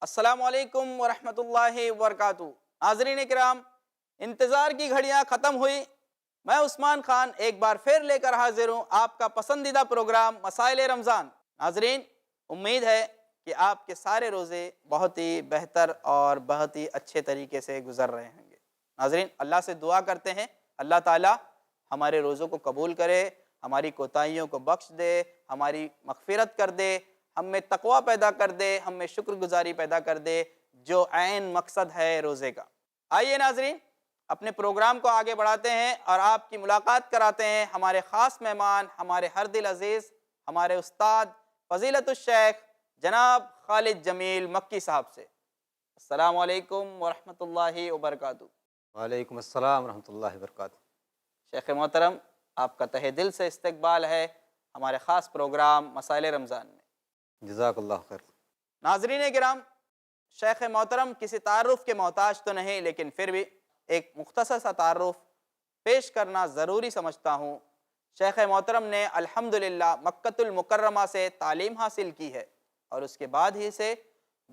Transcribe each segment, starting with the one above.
السلام علیکم ورحمۃ اللہ وبرکاتہ۔ ناظرین کرام، انتظار کی گھڑیاں ختم ہوئی۔ میں عثمان خان ایک بار پھر لے کر حاضر ہوں آپ کا پسندیدہ پروگرام مسائل رمضان۔ ناظرین، امید ہے کہ آپ کے سارے روزے بہت ہی بہتر اور بہت ہی اچھے طریقے سے گزر رہے ہوں گے۔ ناظرین، اللہ سے دعا کرتے ہیں اللہ تعالیٰ ہمارے روزوں کو قبول کرے، ہماری کوتاہیوں کو بخش دے، ہماری مغفرت کر دے، ہم میں تقوی پیدا کر دے، ہم میں شکر گزاری پیدا کر دے، جو عین مقصد ہے روزے کا۔ آئیے ناظرین، اپنے پروگرام کو آگے بڑھاتے ہیں اور آپ کی ملاقات کراتے ہیں ہمارے خاص مہمان، ہمارے ہر دل عزیز، ہمارے استاد فضیلت الشیخ جناب خالد جمیل مکی صاحب سے۔ السلام علیکم ورحمۃ اللہ وبرکاتہ۔ وعلیکم السلام ورحمۃ اللہ وبرکاتہ۔ شیخ محترم، آپ کا تہہ دل سے استقبال ہے ہمارے خاص پروگرام مسائل رمضان میں۔ جزاک اللہ خیر۔ ناظرین کرام، شیخ محترم کسی تعارف کے محتاج تو نہیں، لیکن پھر بھی ایک مختصر سا تعارف پیش کرنا ضروری سمجھتا ہوں۔ شیخ محترم نے الحمدللہ مکۃ المکرمہ سے تعلیم حاصل کی ہے اور اس کے بعد ہی سے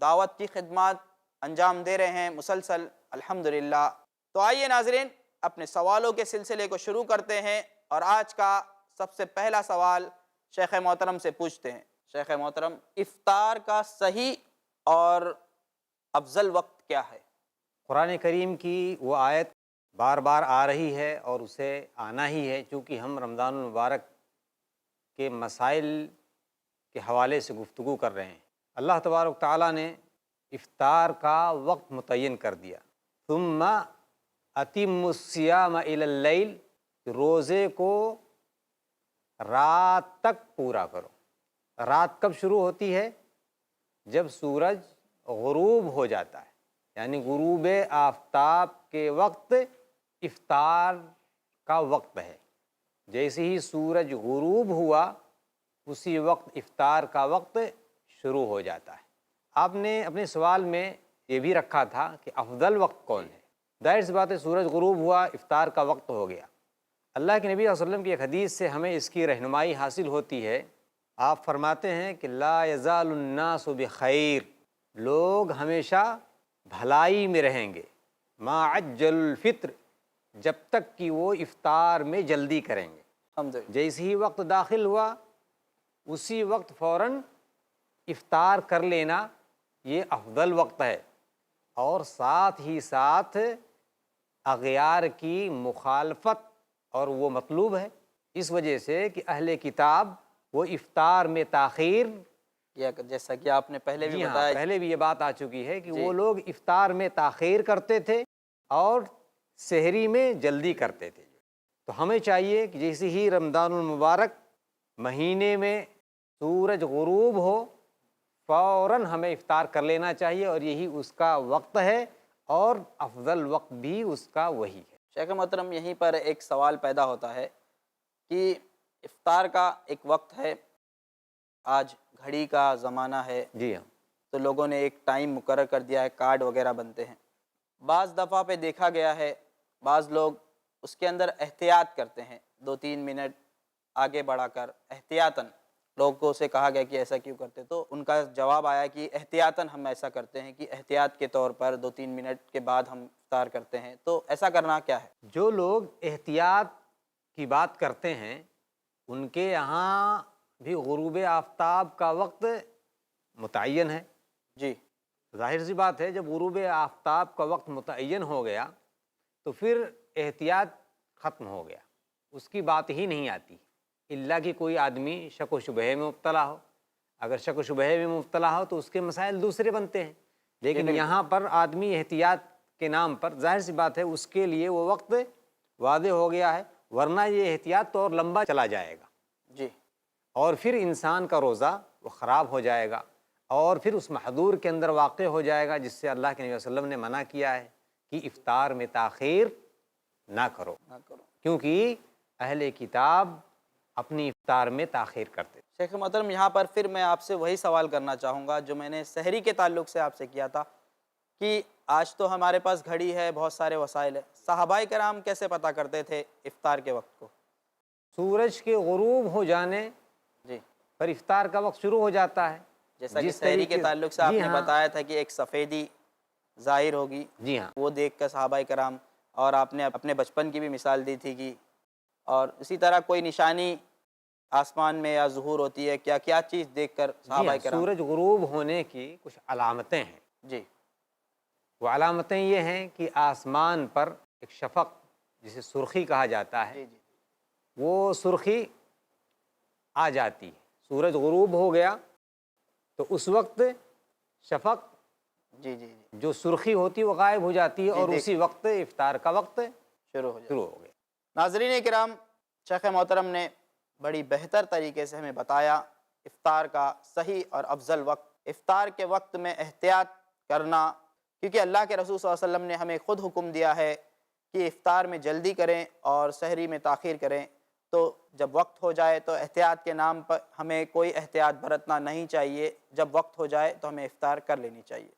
دعوت کی خدمات انجام دے رہے ہیں مسلسل الحمدللہ۔ تو آئیے ناظرین، اپنے سوالوں کے سلسلے کو شروع کرتے ہیں اور آج کا سب سے پہلا سوال شیخ محترم سے پوچھتے ہیں۔ شیخ محترم، افطار کا صحیح اور افضل وقت کیا ہے؟ قرآن کریم کی وہ آیت بار بار آ رہی ہے اور اسے آنا ہی ہے، چونکہ ہم رمضان المبارک کے مسائل کے حوالے سے گفتگو کر رہے ہیں۔ اللہ تبارک تعالیٰ نے افطار کا وقت متعین کر دیا، ثم اتم الصیام الی اللیل، روزے کو رات تک پورا کرو۔ رات کب شروع ہوتی ہے؟ جب سورج غروب ہو جاتا ہے، یعنی غروب آفتاب کے وقت افطار کا وقت ہے۔ جیسے ہی سورج غروب ہوا اسی وقت افطار کا وقت شروع ہو جاتا ہے۔ آپ نے اپنے سوال میں یہ بھی رکھا تھا کہ افضل وقت کون ہے۔ ظاہر سی بات ہے، سورج غروب ہوا، افطار کا وقت ہو گیا۔ اللہ کے نبی صلی اللہ علیہ وسلم کی ایک حدیث سے ہمیں اس کی رہنمائی حاصل ہوتی ہے۔ آپ فرماتے ہیں کہ لا یزال الناس بخیر، لوگ ہمیشہ بھلائی میں رہیں گے، ما عجل الفطر، جب تک کہ وہ افطار میں جلدی کریں گے۔ الحمدللہ۔ جیسے ہی وقت داخل ہوا اسی وقت فوراً افطار کر لینا، یہ افضل وقت ہے، اور ساتھ ہی ساتھ اغیار کی مخالفت اور وہ مطلوب ہے، اس وجہ سے کہ اہل کتاب وہ افطار میں تاخیر، جیسا کہ آپ نے پہلے بھی جی ہاں بتایا، پہلے بھی یہ بات آ چکی ہے کہ جی، وہ لوگ افطار میں تاخیر کرتے تھے اور سحری میں جلدی کرتے تھے۔ تو ہمیں چاہیے کہ جیسے ہی رمضان المبارک مہینے میں سورج غروب ہو فوراً ہمیں افطار کر لینا چاہیے، اور یہی اس کا وقت ہے اور افضل وقت بھی اس کا وہی ہے۔ شیخ محترم یہیں پر ایک سوال پیدا ہوتا ہے کہ افطار کا ایک وقت ہے، آج گھڑی کا زمانہ ہے، جی ہاں، تو لوگوں نے ایک ٹائم مقرر کر دیا ہے، کارڈ وغیرہ بنتے ہیں۔ بعض دفعہ پہ دیکھا گیا ہے بعض لوگ اس کے اندر احتیاط کرتے ہیں، 2-3 منٹ آگے بڑھا کر احتیاطاً۔ لوگوں سے کہا گیا کہ ایسا کیوں کرتے، تو ان کا جواب آیا کہ احتیاطاً ہم ایسا کرتے ہیں، کہ احتیاط کے طور پر 2-3 منٹ کے بعد ہم افطار کرتے ہیں۔ تو ایسا کرنا کیا ہے؟ جو لوگ احتیاط کی بات کرتے ہیں ان کے یہاں بھی غروب آفتاب کا وقت متعین ہے۔ جی، ظاہر سی بات ہے، جب غروب آفتاب کا وقت متعین ہو گیا تو پھر احتیاط ختم ہو گیا، اس کی بات ہی نہیں آتی، الا کہ کوئی آدمی شک و شبہ میں مبتلا ہو۔ اگر شک و شبہ میں مبتلا ہو تو اس کے مسائل دوسرے بنتے ہیں، لیکن بالکل۔ یہاں پر آدمی احتیاط کے نام پر، ظاہر سی بات ہے اس کے لیے وہ وقت واضح ہو گیا ہے، ورنہ یہ احتیاط تو اور لمبا چلا جائے گا، جی، اور پھر انسان کا روزہ وہ خراب ہو جائے گا، اور پھر اس محظور کے اندر واقع ہو جائے گا جس سے اللہ کے نبی صلی اللہ علیہ وسلم نے منع کیا ہے کہ افطار میں تاخیر نہ کرو، نہ کرو۔ کیونکہ اہل کتاب اپنی افطار میں تاخیر کرتے۔ شیخ محترم، یہاں پر پھر میں آپ سے وہی سوال کرنا چاہوں گا جو میں نے سحری کے تعلق سے آپ سے کیا تھا، کہ آج تو ہمارے پاس گھڑی ہے، بہت سارے وسائل ہیں، صحابہ کرام کیسے پتہ کرتے تھے افطار کے وقت کو؟ سورج کے غروب ہو جانے جی، پر افطار کا وقت شروع ہو جاتا ہے۔ جیسا کہ جس سحری کے طریقے تعلق سے آپ جی نے ہاں بتایا تھا کہ ایک سفیدی ظاہر ہوگی، جی ہاں وہ دیکھ کر صحابہ کرام، اور آپ نے اپنے بچپن کی بھی مثال دی تھی کہ اور اسی طرح کوئی نشانی آسمان میں یا ظہور ہوتی ہے، کیا کیا چیز دیکھ کر جی صحابہ ہاں کرام؟ سورج غروب ہونے کی کچھ علامتیں ہیں۔ جی وہ علامتیں یہ ہیں کہ آسمان پر ایک شفق جسے سرخی کہا جاتا ہے، جی جی وہ سرخی آ جاتی ہے۔ سورج غروب ہو گیا تو اس وقت شفق جی جی جی جو سرخی ہوتی ہے وہ غائب ہو جاتی ہے، جی اور دیکھ اسی وقت افطار کا وقت شروع ہو جائے۔ شروع ہو گیا۔ ناظرین کرام، شیخ محترم نے بڑی بہتر طریقے سے ہمیں بتایا افطار کا صحیح اور افضل وقت، افطار کے وقت میں احتیاط کرنا، کیونکہ اللہ کے رسول صلی اللہ علیہ وسلم نے ہمیں خود حکم دیا ہے کہ افطار میں جلدی کریں اور سحری میں تاخیر کریں، تو جب وقت ہو جائے تو احتیاط کے نام پر ہمیں کوئی احتیاط برتنا نہیں چاہیے، جب وقت ہو جائے تو ہمیں افطار کر لینی چاہیے۔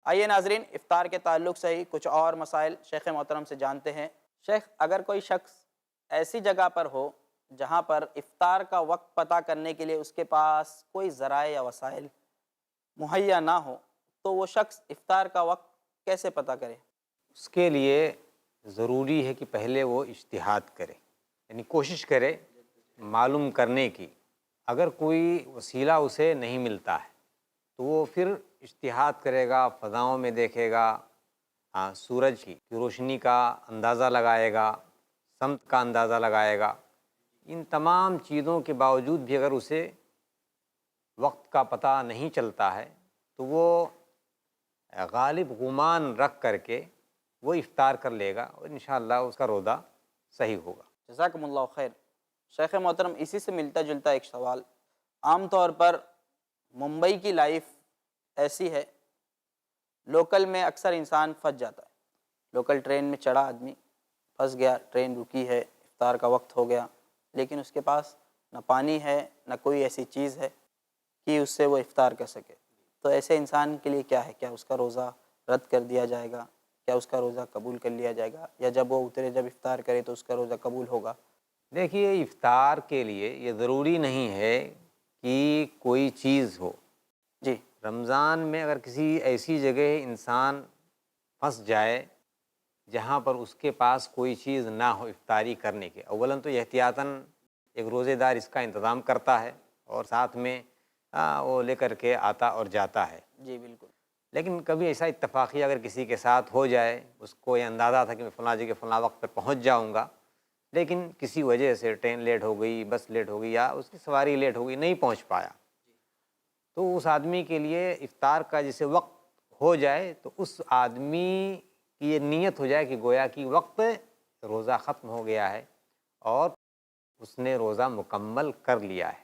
آئیے ناظرین، افطار کے تعلق سے ہی کچھ اور مسائل شیخ محترم سے جانتے ہیں۔ شیخ، اگر کوئی شخص ایسی جگہ پر ہو جہاں پر افطار کا وقت پتہ کرنے کے لیے اس کے پاس کوئی ذرائع یا وسائل مہیا نہ ہو، تو وہ شخص افطار کا وقت کیسے پتہ کرے؟ اس کے لیے ضروری ہے کہ پہلے وہ اجتہاد کرے، یعنی کوشش کرے معلوم کرنے کی۔ اگر کوئی وسیلہ اسے نہیں ملتا ہے تو وہ پھر اجتہاد کرے گا، فضاؤں میں دیکھے گا، سورج کی روشنی کا اندازہ لگائے گا، سمت کا اندازہ لگائے گا۔ ان تمام چیزوں کے باوجود بھی اگر اسے وقت کا پتہ نہیں چلتا ہے تو وہ غالب گمان رکھ کر کے وہ افطار کر لے گا، اور انشاءاللہ اس کا روزہ صحیح ہوگا۔ جزاکم اللہ خیر۔ شیخ محترم، اسی سے ملتا جلتا ایک سوال، عام طور پر ممبئی کی لائف ایسی ہے، لوکل میں اکثر انسان پھنس جاتا ہے، لوکل ٹرین میں چڑھا آدمی، پھنس گیا، ٹرین رکی ہے، افطار کا وقت ہو گیا، لیکن اس کے پاس نہ پانی ہے نہ کوئی ایسی چیز ہے کہ اس سے وہ افطار کر سکے، تو ایسے انسان کے لیے کیا ہے؟ کیا اس کا روزہ رد کر دیا جائے گا؟ کیا اس کا روزہ قبول کر لیا جائے گا؟ یا جب وہ اترے، جب افطار کرے تو اس کا روزہ قبول ہوگا؟ دیکھیے، افطار کے لیے یہ ضروری نہیں ہے کہ کوئی چیز ہو۔ جی رمضان میں اگر کسی ایسی جگہ انسان پھنس جائے جہاں پر اس کے پاس کوئی چیز نہ ہو افطاری کرنے کے، اولاً تو احتیاطاً ایک روزے دار اس کا انتظام کرتا ہے اور ساتھ میں وہ لے کر کے آتا اور جاتا ہے۔ جی بالکل۔ لیکن کبھی ایسا اتفاقی اگر کسی کے ساتھ ہو جائے، اس کو یہ اندازہ تھا کہ میں فلاں جگہ فلاں وقت پہ پہنچ جاؤں گا، لیکن کسی وجہ سے ٹرین لیٹ ہو گئی، بس لیٹ ہو گئی، یا اس کی سواری لیٹ ہو گئی، نہیں پہنچ پایا، تو اس آدمی کے لیے افطار کا جسے وقت ہو جائے تو اس آدمی کی یہ نیت ہو جائے کہ گویا کہ وقت روزہ ختم ہو گیا ہے اور اس نے روزہ مکمل کر لیا ہے،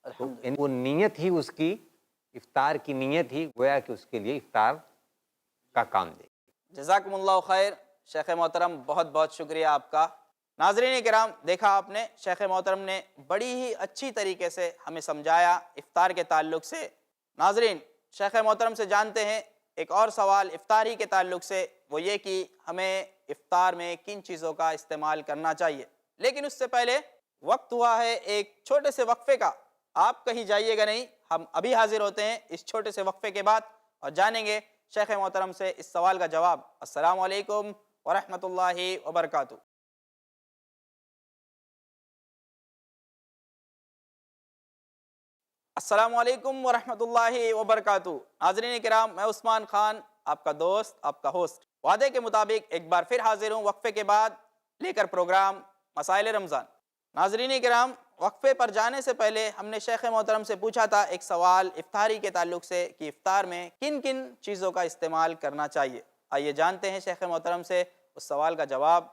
تو الحمدللہ۔ وہ نیت ہی اس کی، افطار کی نیت ہی گویا کہ اس کے لیے افطار کا کام دے۔ جزاکم اللہ خیر شیخ محترم، بہت بہت شکریہ آپ کا۔ ناظرین کرام، دیکھا آپ نے، شیخ محترم نے بڑی ہی اچھی طریقے سے ہمیں سمجھایا افطار کے تعلق سے۔ ناظرین، شیخ محترم سے جانتے ہیں ایک اور سوال افطاری کے تعلق سے، وہ یہ کہ ہمیں افطار میں کن چیزوں کا استعمال کرنا چاہیے، لیکن اس سے پہلے وقت ہوا ہے ایک چھوٹے سے وقفے کا۔ آپ کہیں جائیے گا نہیں، ہم ابھی حاضر ہوتے ہیں اس چھوٹے سے وقفے کے بعد اور جانیں گے شیخ محترم سے اس سوال کا جواب۔ السلام علیکم ورحمۃ اللہ وبرکاتہ۔ السلام علیکم ورحمۃ اللہ وبرکاتہ۔ ناظرین کرام، میں عثمان خان، آپ کا دوست، آپ کا ہوسٹ، وعدے کے مطابق ایک بار پھر حاضر ہوں وقفے کے بعد لے کر پروگرام مسائل رمضان۔ ناظرین کرام، وقفے پر جانے سے پہلے ہم نے شیخ محترم سے پوچھا تھا ایک سوال افطاری کے تعلق سے کہ افطار میں کن کن چیزوں کا استعمال کرنا چاہیے۔ آئیے جانتے ہیں شیخ محترم سے اس سوال کا جواب۔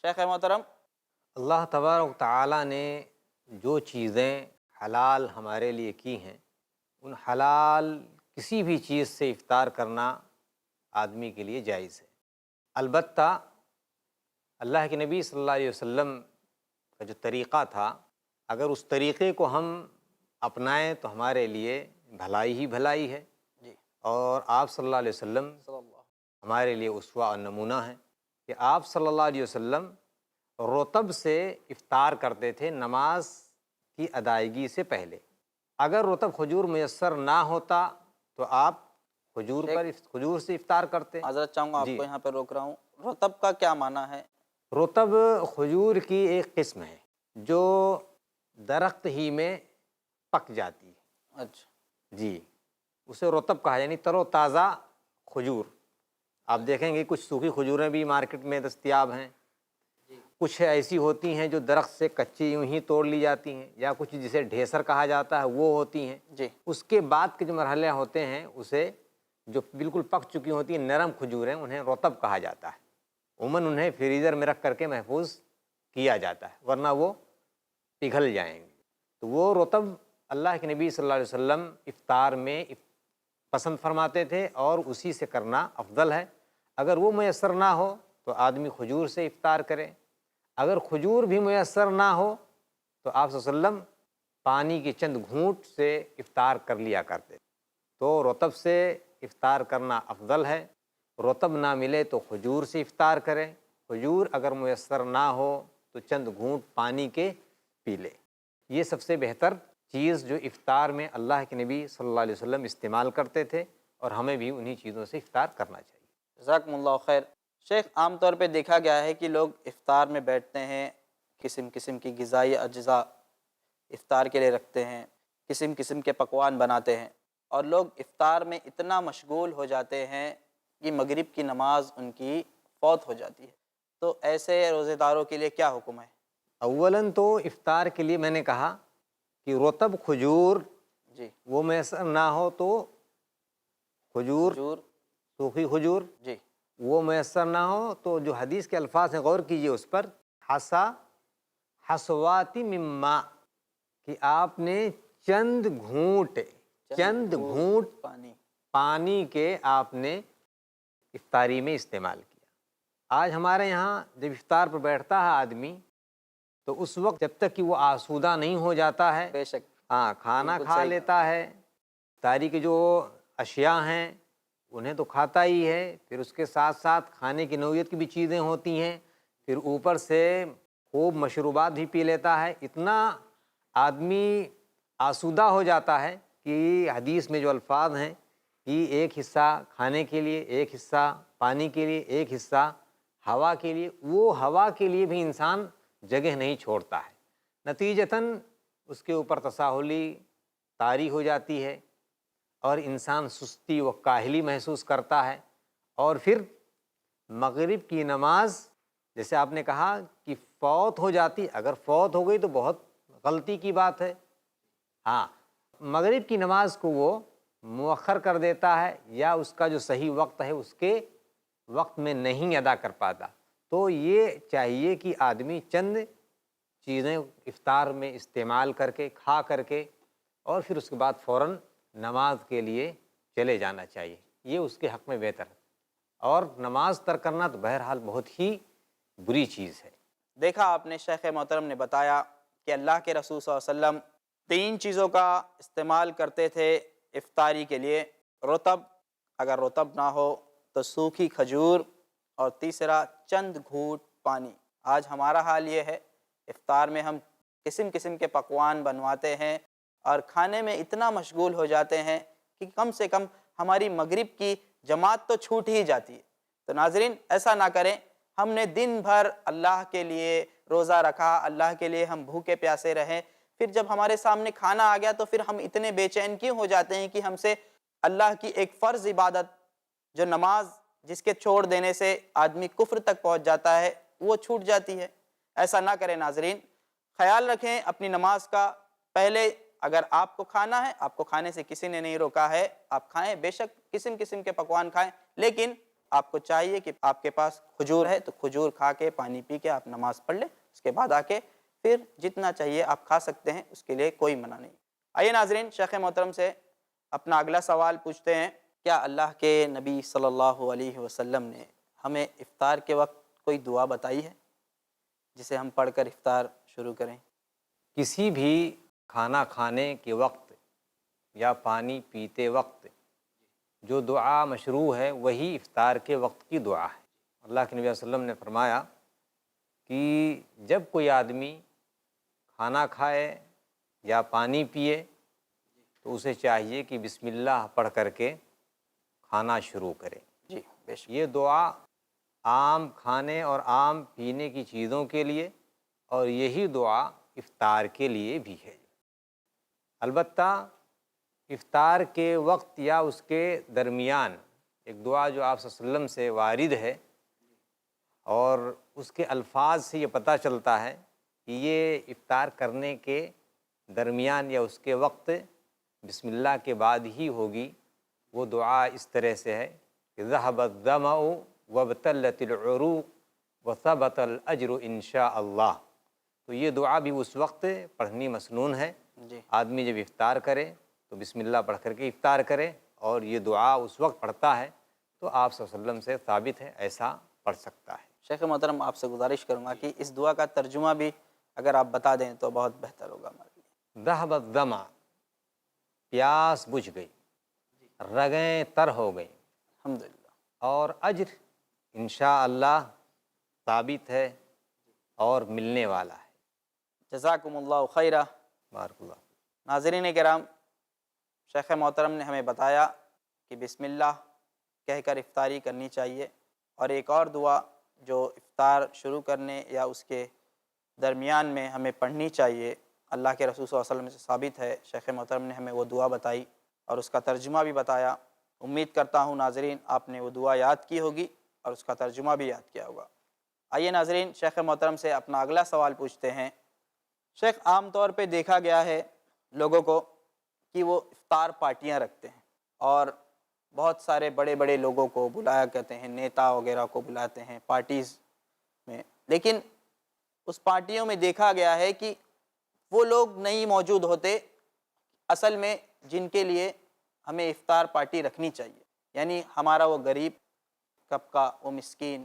شیخ محترم، اللہ تبارک و تعالیٰ نے جو چیزیں حلال ہمارے لیے کی ہیں، ان حلال کسی بھی چیز سے افطار کرنا آدمی کے لیے جائز ہے۔ البتہ اللہ کے نبی صلی اللہ علیہ وسلم کا جو طریقہ تھا، اگر اس طریقے کو ہم اپنائیں تو ہمارے لیے بھلائی ہی بھلائی ہے، جی اور آپ صلی اللہ علیہ وسلم صلی اللہ۔ ہمارے لیے اسوہ اور نمونہ ہیں کہ آپ صلی اللہ علیہ وسلم رطب سے افطار کرتے تھے نماز کی ادائیگی سے پہلے۔ اگر رطب کھجور میسر نہ ہوتا تو آپ کھجور سے افطار کرتے۔ حضرت چاہوں گا آپ جی، کو یہاں پہ روک رہا ہوں، رطب کا کیا معنی ہے؟ رطب کھجور کی ایک قسم ہے جو درخت ہی میں پک جاتی ہے، اچھا جی، اسے رطب کہا، یعنی تر و تازہ کھجور۔ آپ دیکھیں گے کچھ سوکھی کھجوریں بھی مارکیٹ میں دستیاب ہیں، کچھ ایسی ہوتی ہیں جو درخت سے کچی یوں ہی توڑ لی جاتی ہیں، یا کچھ جسے ڈھیسر کہا جاتا ہے وہ ہوتی ہیں۔ جی اس کے بعد کے جو مرحلے ہوتے ہیں اسے جو بالکل پک چکی ہوتی ہیں نرم کھجوریں، انہیں رطب کہا جاتا ہے۔ عموماً انہیں فریزر میں رکھ کر کے محفوظ کیا جاتا ہے، ورنہ وہ پگھل جائیں گے۔ تو وہ رطب اللہ کے نبی صلی اللہ علیہ وسلم افطار میں پسند فرماتے تھے، اور اسی سے کرنا افضل ہے۔ اگر وہ میسر نہ ہو تو آدمی کھجور سے افطار کرے، اگر کھجور بھی میسر نہ ہو تو آپ صلی اللہ علیہ وسلم پانی کے چند گھونٹ سے افطار کر لیا کرتے۔ تو رطب سے افطار کرنا افضل ہے۔ رطب نہ ملے تو کھجور سے افطار کریں، کھجور اگر میسر نہ ہو تو چند گھونٹ پانی کے پی لے۔ یہ سب سے بہتر چیز جو افطار میں اللہ کے نبی صلی اللہ علیہ وسلم استعمال کرتے تھے، اور ہمیں بھی انہی چیزوں سے افطار کرنا چاہیے۔ جزاکم اللہ خیر۔ شیخ، عام طور پہ دیکھا گیا ہے کہ لوگ افطار میں بیٹھتے ہیں، قسم قسم کی غذائی اجزاء افطار کے لیے رکھتے ہیں، قسم قسم کے پکوان بناتے ہیں، اور لوگ افطار میں اتنا مشغول ہو جاتے ہیں کہ مغرب کی نماز ان کی فوت ہو جاتی ہے۔ تو ایسے روزے داروں کے لیے کیا حکم ہے؟ اولاً تو افطار کے لیے میں نے کہا کہ رطب کھجور جی وہ میسر نہ ہو تو کھجور، کھجور، سوکھی کھجور، جی وہ میسر نہ ہو تو جو حدیث کے الفاظ ہیں غور کیجئے اس پر، حسا حسواتی مما، کہ آپ نے چند گھونٹ پانی۔ پانی کے آپ نے افطاری میں استعمال کیا۔ آج ہمارے یہاں جب افطار پر بیٹھتا ہے آدمی تو اس وقت جب تک کہ وہ آسودہ نہیں ہو جاتا ہے، بے شک، ہاں، کھانا بالکل کھا صحیح لیتا ہے، افطاری کے جو اشیاء ہیں انہیں تو کھاتا ہی ہے، پھر اس کے ساتھ ساتھ کھانے کی نوعیت کی بھی چیزیں ہوتی ہیں، پھر اوپر سے خوب مشروبات بھی پی لیتا ہے۔ اتنا آدمی آسودہ ہو جاتا ہے کہ حدیث میں جو الفاظ ہیں کہ ایک حصہ کھانے کے لیے، ایک حصہ پانی کے لیے، ایک حصہ ہوا کے لیے، وہ ہوا کے لیے بھی انسان جگہ نہیں چھوڑتا ہے، نتیجتاً اس کے اوپر تساہلی طاری ہو جاتی ہے، اور انسان سستی و کاہلی محسوس کرتا ہے، اور پھر مغرب کی نماز جیسے آپ نے کہا کہ فوت ہو جاتی، اگر فوت ہو گئی تو بہت غلطی کی بات ہے، ہاں، مغرب کی نماز کو وہ مؤخر کر دیتا ہے، یا اس کا جو صحیح وقت ہے اس کے وقت میں نہیں ادا کر پاتا۔ تو یہ چاہیے کہ آدمی چند چیزیں افطار میں استعمال کر کے، کھا کر کے، اور پھر اس کے بعد فوراً نماز کے لیے چلے جانا چاہیے، یہ اس کے حق میں بہتر ہے۔ اور نماز ترک کرنا تو بہرحال بہت ہی بری چیز ہے۔ دیکھا آپ نے، شیخ محترم نے بتایا کہ اللہ کے رسول صلی اللہ علیہ وسلم 3 چیزوں کا استعمال کرتے تھے افطاری کے لیے: رطب، اگر رطب نہ ہو تو سوکھی کھجور، اور تیسرا چند گھونٹ پانی۔ آج ہمارا حال یہ ہے، افطار میں ہم قسم قسم کے پکوان بنواتے ہیں اور کھانے میں اتنا مشغول ہو جاتے ہیں کہ کم سے کم ہماری مغرب کی جماعت تو چھوٹ ہی جاتی ہے۔ تو ناظرین، ایسا نہ کریں، ہم نے دن بھر اللہ کے لیے روزہ رکھا، اللہ کے لیے ہم بھوکے پیاسے رہیں، پھر جب ہمارے سامنے کھانا آ گیا تو پھر ہم اتنے بے چین کیوں ہو جاتے ہیں کہ ہم سے اللہ کی ایک فرض عبادت جو نماز، جس کے چھوڑ دینے سے آدمی کفر تک پہنچ جاتا ہے، وہ چھوٹ جاتی ہے۔ ایسا نہ کریں ناظرین، خیال رکھیں اپنی نماز کا۔ پہلے اگر آپ کو کھانا ہے، آپ کو کھانے سے کسی نے نہیں روکا ہے، آپ کھائیں، بے شک قسم قسم کے پکوان کھائیں، لیکن آپ کو چاہیے کہ آپ کے پاس کھجور ہے تو کھجور کھا کے، پانی پی کے آپ نماز پڑھ لیں، اس کے بعد آ کے پھر جتنا چاہیے آپ کھا سکتے ہیں، اس کے لیے کوئی منع نہیں۔ آئیے ناظرین، شیخ محترم سے اپنا اگلا سوال پوچھتے ہیں۔ کیا اللہ کے نبی صلی اللہ علیہ وسلم نے ہمیں افطار کے وقت کوئی دعا بتائی ہے جسے ہم پڑھ کر افطار شروع کریں؟ کسی بھی کھانا کھانے کے وقت یا پانی پیتے وقت جو دعا مشروع ہے وہی افطار کے وقت کی دعا ہے۔ اللہ کے نبی صلی اللہ علیہ وسلم نے فرمایا کہ جب کوئی آدمی کھانا کھائے یا پانی پیے تو اسے چاہیے کہ بسم اللہ پڑھ کر کے کھانا شروع کرے۔ جی بے شک۔ یہ دعا عام کھانے اور عام پینے کی چیزوں کے لیے، اور یہی دعا افطار کے لیے بھی ہے۔ البتہ افطار کے وقت یا اس کے درمیان ایک دعا جو آپ صلی اللہ علیہ وسلم سے وارد ہے، اور اس کے الفاظ سے یہ پتہ چلتا ہے کہ یہ افطار کرنے کے درمیان یا اس کے وقت بسم اللہ کے بعد ہی ہوگی۔ وہ دعا اس طرح سے ہے کہ ذهب الظمأ وابتلت العروق وثبت الاجر ان شاء اللہ۔ تو یہ دعا بھی اس وقت پڑھنی مسنون ہے۔ جی آدمی جب افطار کرے تو بسم اللہ پڑھ کر کے افطار کرے، اور یہ دعا اس وقت پڑھتا ہے تو آپ صلی اللہ علیہ وسلم سے ثابت ہے ایسا پڑھ سکتا ہے۔ شیخ محترم، آپ سے گزارش کروں گا کہ اس دعا کا ترجمہ بھی اگر آپ بتا دیں تو بہت بہتر ہوگا ہمارے لیے۔ ذهب الظمأ، پیاس بجھ گئی، رگیں تر ہو گئیں، الحمدللہ۔ اور اجر انشاءاللہ ثابت ہے اور ملنے والا ہے۔ جزاکم اللہ خیرہ۔ بارک اللہ۔ ناظرین کرام، شیخ محترم نے ہمیں بتایا کہ بسم اللہ کہہ کر افطاری کرنی چاہیے، اور ایک اور دعا جو افطار شروع کرنے یا اس کے درمیان میں ہمیں پڑھنی چاہیے، اللہ کے رسول صلی اللہ علیہ وسلم سے ثابت ہے۔ شیخ محترم نے ہمیں وہ دعا بتائی اور اس کا ترجمہ بھی بتایا۔ امید کرتا ہوں ناظرین آپ نے وہ دعا یاد کی ہوگی اور اس کا ترجمہ بھی یاد کیا ہوگا۔ آئیے ناظرین، شیخ محترم سے اپنا اگلا سوال پوچھتے ہیں۔ شیخ، عام طور پہ دیکھا گیا ہے لوگوں کو کہ وہ افطار پارٹیاں رکھتے ہیں، اور بہت سارے بڑے بڑے لوگوں کو بلایا کرتے ہیں، نیتا وغیرہ کو بلاتے ہیں پارٹیز میں، لیکن اس پارٹیوں میں دیکھا گیا ہے کہ وہ لوگ نہیں موجود ہوتے اصل میں جن کے لیے ہمیں افطار پارٹی رکھنی چاہیے، یعنی ہمارا وہ غریب طبقہ، وہ مسکین،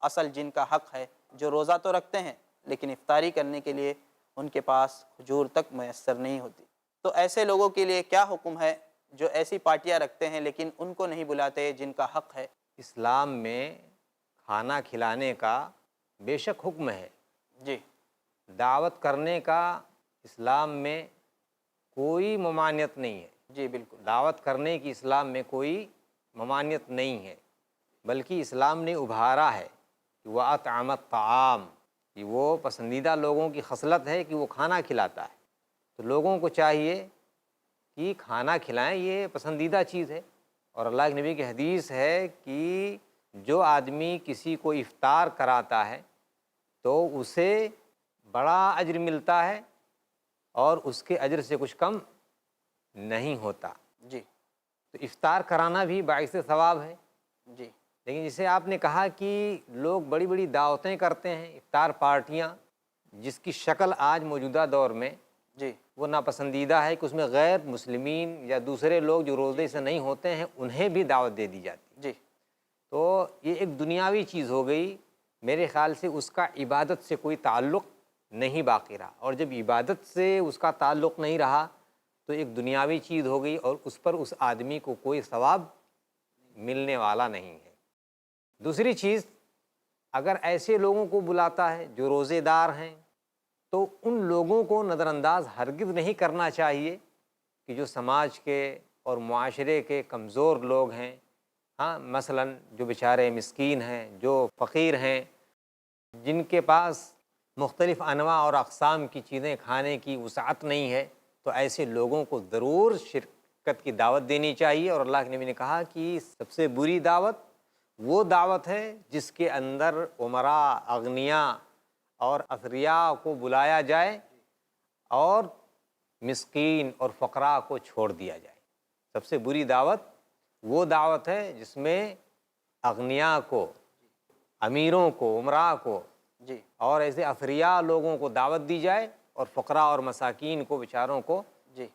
اصل جن کا حق ہے، جو روزہ تو رکھتے ہیں لیکن افطاری کرنے کے لیے ان کے پاس کھجور تک میسر نہیں ہوتی۔ تو ایسے لوگوں کے لیے کیا حکم ہے جو ایسی پارٹیاں رکھتے ہیں لیکن ان کو نہیں بلاتے جن کا حق ہے؟ اسلام میں کھانا کھلانے کا بے شک حکم ہے، جی دعوت کرنے کا اسلام میں کوئی ممانعت نہیں ہے۔ جی بالکل۔ دعوت کرنے کی اسلام میں کوئی ممانعت نہیں ہے، بلکہ اسلام نے ابھارا ہے کہ وَأَطْعَمَ الطَّعَامَ، کہ وہ پسندیدہ لوگوں کی خصلت ہے کہ وہ کھانا کھلاتا ہے۔ تو لوگوں کو چاہیے کہ کھانا کھلائیں، یہ پسندیدہ چیز ہے، اور اللہ کے نبی کی حدیث ہے کہ جو آدمی کسی کو افطار کراتا ہے تو اسے بڑا اجر ملتا ہے، اور اس کے اجر سے کچھ کم نہیں ہوتا۔ جی تو افطار کرانا بھی باعث ثواب ہے۔ جی لیکن جسے آپ نے کہا کہ لوگ بڑی بڑی دعوتیں کرتے ہیں، افطار پارٹیاں، جس کی شکل آج موجودہ دور میں جی وہ ناپسندیدہ ہے کہ اس میں غیر مسلمین یا دوسرے لوگ جو روزے سے نہیں ہوتے ہیں انہیں بھی دعوت دے دی جاتی۔ جی تو یہ ایک دنیاوی چیز ہو گئی، میرے خیال سے اس کا عبادت سے کوئی تعلق نہیں باقی رہا، اور جب عبادت سے اس کا تعلق نہیں رہا تو ایک دنیاوی چیز ہو گئی، اور اس پر اس آدمی کو کوئی ثواب ملنے والا نہیں ہے۔ دوسری چیز، اگر ایسے لوگوں کو بلاتا ہے جو روزے دار ہیں تو ان لوگوں کو نظر انداز ہرگز نہیں کرنا چاہیے کہ جو سماج کے اور معاشرے کے کمزور لوگ ہیں، ہاں مثلاً جو بیچارے مسکین ہیں، جو فقیر ہیں، جن کے پاس مختلف انواع اور اقسام کی چیزیں کھانے کی وسعت نہیں ہے، تو ایسے لوگوں کو ضرور شرکت کی دعوت دینی چاہیے۔ اور اللہ کے نبی نے کہا کہ سب سے بری دعوت وہ دعوت ہے جس کے اندر امراء، اغنیاء اور اثریاء کو بلایا جائے اور مسکین اور فقراء کو چھوڑ دیا جائے۔ سب سے بری دعوت وہ دعوت ہے جس میں اغنیاء کو، امیروں کو، امراء کو جی اور ایسے اثریاء لوگوں کو دعوت دی جائے، اور فقراء اور مساکین کو، بیچاروں کو جی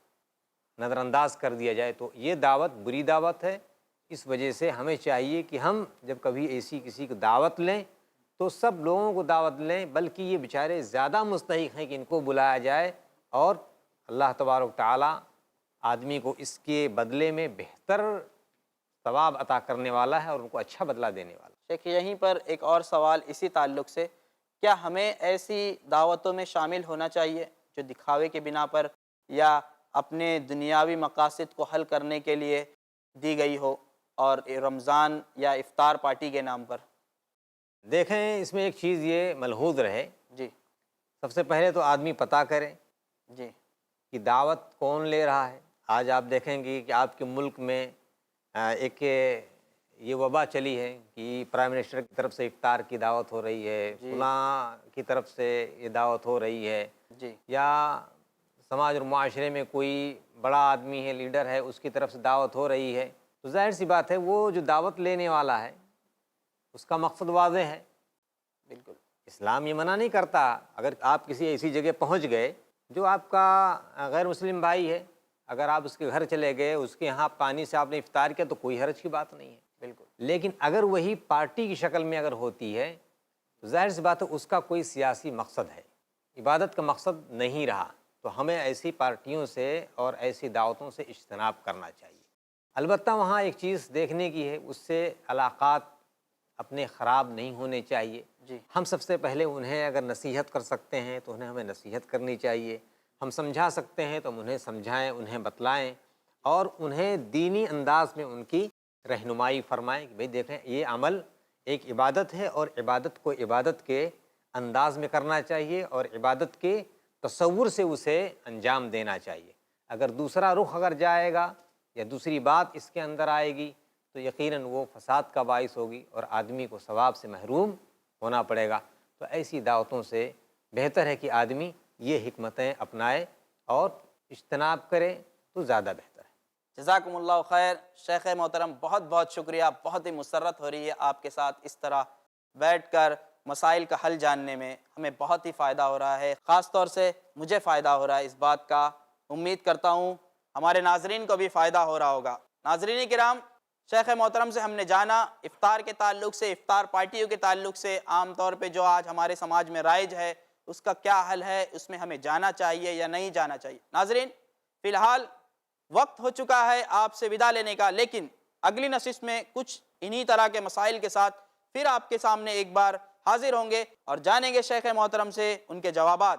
نظر انداز کر دیا جائے۔ تو یہ دعوت بری دعوت ہے۔ اس وجہ سے ہمیں چاہیے کہ ہم جب کبھی ایسی کسی کو دعوت لیں تو سب لوگوں کو دعوت لیں، بلکہ یہ بیچارے زیادہ مستحق ہیں کہ ان کو بلایا جائے، اور اللہ تبارک و تعالیٰ آدمی کو اس کے بدلے میں بہتر ثواب عطا کرنے والا ہے اور ان کو اچھا بدلہ دینے والا ہے۔ شیخ، یہیں پر ایک اور سوال اسی تعلق سے، کیا ہمیں ایسی دعوتوں میں شامل ہونا چاہیے جو دکھاوے کے بنا پر یا اپنے دنیاوی مقاصد کو حل کرنے کے لیے دی گئی ہو، اور رمضان یا افطار پارٹی کے نام پر؟ دیکھیں، اس میں ایک چیز یہ ملحوظ رہے، جی سب سے پہلے تو آدمی پتہ کرے جی کہ دعوت کون لے رہا ہے۔ آج آپ دیکھیں گے کہ آپ کے ملک میں ایک یہ وبا چلی ہے کہ پرائم منسٹر کی طرف سے افطار کی دعوت ہو رہی ہے، جی فلاں کی طرف سے یہ دعوت ہو رہی ہے، جی یا سماج اور معاشرے میں کوئی بڑا آدمی ہے، لیڈر ہے، اس کی طرف سے دعوت ہو رہی ہے۔ تو ظاہر سی بات ہے، وہ جو دعوت لینے والا ہے اس کا مقصد واضح ہے۔ بالکل اسلام یہ منع نہیں کرتا، اگر آپ کسی ایسی جگہ پہنچ گئے جو آپ کا غیر مسلم بھائی ہے، اگر آپ اس کے گھر چلے گئے، اس کے یہاں پانی سے آپ نے افطار کیا، تو کوئی حرج کی بات نہیں ہے۔ بالکل لیکن اگر وہی پارٹی کی شکل میں اگر ہوتی ہے تو ظاہر سی بات ہے اس کا کوئی سیاسی مقصد ہے، عبادت کا مقصد نہیں رہا، تو ہمیں ایسی پارٹیوں سے اور ایسی دعوتوں سے اجتناب کرنا چاہیے۔ البتہ وہاں ایک چیز دیکھنے کی ہے، اس سے علاقات اپنے خراب نہیں ہونے چاہیے۔ جی ہم سب سے پہلے انہیں اگر نصیحت کر سکتے ہیں تو ہمیں نصیحت کرنی چاہیے، ہم سمجھا سکتے ہیں تو ہم انہیں سمجھائیں، انہیں بتلائیں، اور انہیں دینی انداز میں ان کی رہنمائی فرمائیں کہ بھئی دیکھیں، یہ عمل ایک عبادت ہے، اور عبادت کو عبادت کے انداز میں کرنا چاہیے، اور عبادت کے تصور سے اسے انجام دینا چاہیے۔ اگر دوسرا رخ اگر جائے گا یا دوسری بات اس کے اندر آئے گی تو یقیناً وہ فساد کا باعث ہوگی، اور آدمی کو ثواب سے محروم ہونا پڑے گا۔ تو ایسی دعوتوں سے بہتر ہے کہ آدمی یہ حکمتیں اپنائے اور اجتناب کرے تو زیادہ بہتر ہے۔ جزاکم اللہ خیر۔ شیخ محترم، بہت بہت شکریہ، بہت ہی مسرت ہو رہی ہے آپ کے ساتھ اس طرح بیٹھ کر مسائل کا حل جاننے میں، ہمیں بہت ہی فائدہ ہو رہا ہے، خاص طور سے مجھے فائدہ ہو رہا ہے اس بات کا، امید کرتا ہوں ہمارے ناظرین کو بھی فائدہ ہو رہا ہوگا۔ ناظرین کرام، شیخ محترم سے ہم نے جانا افطار کے تعلق سے، افطار پارٹیوں کے تعلق سے، عام طور پہ جو آج ہمارے سماج میں رائج ہے اس کا کیا حل ہے، اس میں ہمیں جانا چاہیے یا نہیں جانا چاہیے۔ ناظرین، فی الحال وقت ہو چکا ہے آپ سے وداع لینے کا، لیکن اگلی نشست میں کچھ انہی طرح کے مسائل کے ساتھ پھر آپ کے سامنے ایک بار حاضر ہوں گے اور جانیں گے شیخ محترم سے ان کے جوابات۔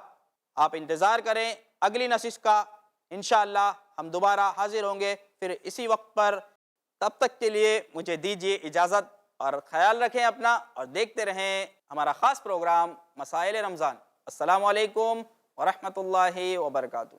آپ انتظار کریں اگلی نشست کا، انشاءاللہ ہم دوبارہ حاضر ہوں گے پھر اسی وقت پر۔ تب تک کے لیے مجھے دیجیے اجازت، اور خیال رکھیں اپنا، اور دیکھتے رہیں ہمارا خاص پروگرام مسائل رمضان۔ السلام علیکم ورحمۃ اللہ وبرکاتہ۔